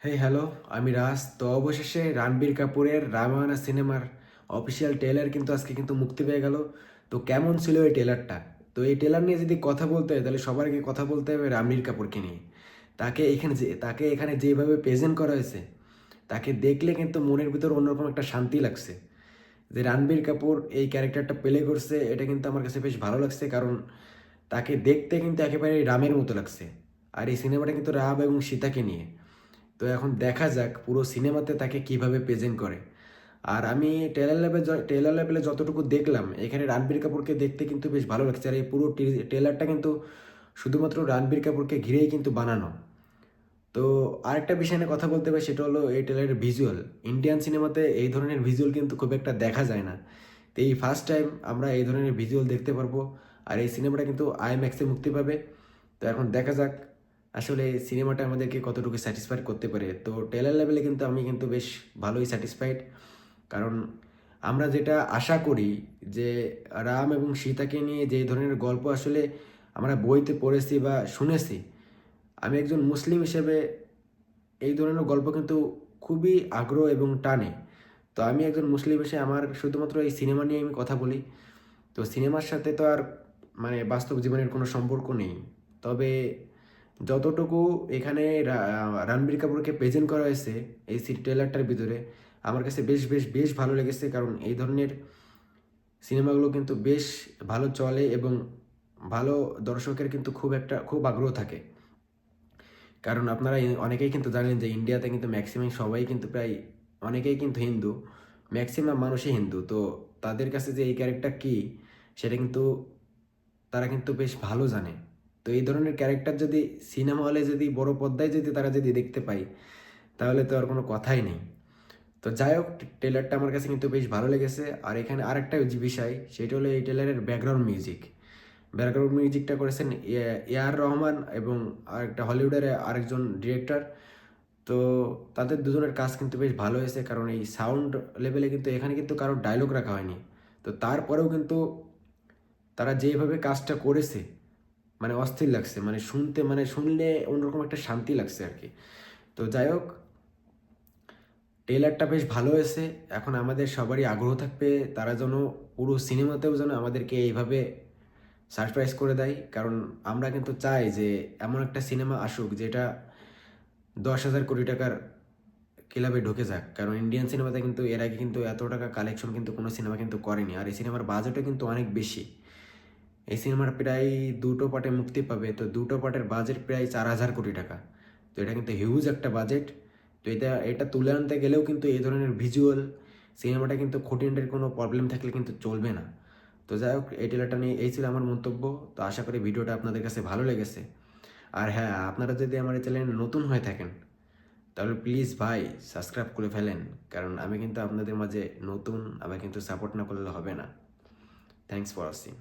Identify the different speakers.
Speaker 1: Hello, আমি রাজ। তো অবশেষে রণবীর কাপুরের রামায়ণ সিনেমার অফিসিয়াল ট্রেলার কিন্তু আজকে কিন্তু মুক্তি পেয়ে গেল। তো কেমন ছিল এই ট্রেলারটা? তো এই ট্রেলার নিয়ে যদি কথা বলতে হয় তাহলে সবার আগে কথা বলতে হবে রণবীর কাপুরকে নিয়ে। তাকে এখানে যেভাবে প্রেজেন্ট করা হয়েছে, তাকে দেখলে কিন্তু মনের ভিতর অন্যরকম একটা শান্তি লাগছে। যে রণবীর কাপুর এই ক্যারেক্টারটা প্লে করছে, এটা কিন্তু আমার কাছে বেশ ভালো লাগছে। কারণ তাকে দেখতে কিন্তু একেবারে রামের মতো লাগছে। আর এই সিনেমাটা কিন্তু রাম এবং সীতাকে নিয়ে। তো এখন দেখা যাক পুরো সিনেমাতে তাকে কিভাবে প্রেজেন্ট করে। আর আমি ট্রেলার লেভেলে যতটুকু দেখলাম, এখানে রণবীর কাপুরকে দেখতে কিন্তু বেশ ভালো লাগছে। আর এই পুরো ট্রেলারটা কিন্তু শুধুমাত্র রণবীর কাপুরকে ঘিরেই কিন্তু বানানো। তো আরেকটা বিষয় নিয়ে কথা বলতে হবে, সেটা হলো এই ট্রেলারের ভিজুয়াল। ইন্ডিয়ান সিনেমাতে এই ধরনের ভিজুয়াল কিন্তু খুব একটা দেখা যায় না। তো এই ফার্স্ট টাইম আমরা এই ধরনের ভিজুয়াল দেখতে পারবো। আর এই সিনেমাটা কিন্তু আইম্যাক্সে মুক্তি পাবে। তো এখন দেখা যাক আসলে সিনেমাটা আমাদেরকে কতটুকু স্যাটিসফাইড করতে পারে। তো ট্রেলার লেভেলে কিন্তু আমি কিন্তু বেশ ভালোই স্যাটিসফাইড। কারণ আমরা যেটা আশা করি যে রাম এবং সীতাকে নিয়ে যে ধরনের গল্প আসলে আমরা বইতে পড়েছি বা শুনেছি, আমি একজন মুসলিম হিসেবে এই ধরনের গল্প কিন্তু খুবই আগ্রহ এবং টানে। তো আমি একজন মুসলিম হিসেবে আমার শুধুমাত্র এই সিনেমা নিয়ে আমি কথা বলি। তো সিনেমার সাথে তো আর বাস্তব জীবনের কোনো সম্পর্ক নেই। তবে যতটুকু এখানে রণবীর কাপুরকে প্রেজেন্ট করা হয়েছে এই ট্রেলারটার ভিতরে, আমার কাছে বেশ ভালো লেগেছে। কারণ এই ধরনের সিনেমাগুলো কিন্তু বেশ ভালো চলে এবং ভালো দর্শকের কিন্তু খুব আগ্রহ থাকে। কারণ আপনারা অনেকেই কিন্তু জানেন যে ইন্ডিয়াতে কিন্তু ম্যাক্সিমাম সবাই কিন্তু প্রায় অনেকেই কিন্তু হিন্দু, ম্যাক্সিমাম মানুষই হিন্দু। তো তাদের কাছে যে এই ক্যারেক্টার কী, সেটা কিন্তু তারা কিন্তু বেশ ভালো জানে। তো এই ধরনের ক্যারেক্টার যদি সিনেমা হলে যদি বড় পর্দায় যদি তারা যদি দেখতে পায়, তাহলে তো আর কোনো কথাই নেই। তো যাই হোক, ট্রেলারটা আমার কাছে কিন্তু বেশ ভালো লেগেছে। আর এখানে আরেকটা বিষয়, সেটা হলো এই ট্রেলারের ব্যাকগ্রাউন্ড মিউজিক। ব্যাকগ্রাউন্ড মিউজিকটা করেছেন এআর রহমান এবং আরেকটা হলিউডের আরেকজন ডিরেক্টর। তো তাদের দুজনের কাজ কিন্তু বেশ ভালো হয়েছে। কারণ এই সাউন্ড লেভেলে কিন্তু এখানে কিন্তু কারোর ডায়লগ রাখা হয়নি। তো তারপরেও কিন্তু তারা যেভাবে কাজটা করেছে, মানে অস্থির লাগছে। মানে শুনলে অন্যরকম একটা শান্তি লাগছে আর কি। তো যাই হোক, ট্রেলারটা বেশ ভালো হয়েছে। এখন আমাদের সবারই আগ্রহ থাকবে তারা যেন পুরো সিনেমাতেও যেন আমাদেরকে এইভাবে সারপ্রাইজ করে দেয়। কারণ আমরা কিন্তু চাই যে এমন একটা সিনেমা আসুক যেটা 10,000 কোটি টাকার ক্লাবে ঢুকে যাক। কারণ ইন্ডিয়ান সিনেমাতে কিন্তু এর আগে কিন্তু এত টাকা কালেকশন কিন্তু কোনো সিনেমা কিন্তু করেনি। আর এই সিনেমার বাজেটও কিন্তু অনেক বেশি। এই সিনেমার প্রায় দুটো পার্টে মুক্তি পাবে। তো দুটো পার্টের বাজেট প্রায় 4,000 কোটি টাকা। তো এটা কিন্তু হিউজ একটা বাজেট। তো এটা এটা তুলে আনতে গেলেও কিন্তু এই ধরনের ভিজুয়াল সিনেমাটা কিন্তু খুঁটিনাটির কোনো প্রবলেম থাকলে কিন্তু চলবে না। তো যাই হোক, এই ট্রেলারটা নিয়ে এই ছিল আমার মন্তব্য। তো আশা করি ভিডিওটা আপনাদের কাছে ভালো লেগেছে। আর হ্যাঁ, আপনারা যদি আমার এই চ্যানেলে নতুন হয়ে থাকেন, তাহলে প্লিজ ভাই সাবস্ক্রাইব করে ফেলেন। কারণ আমি কিন্তু আপনাদের মাঝে নতুন, আমাকে কিন্তু সাপোর্ট না করলে হবে না। Thanks for watching.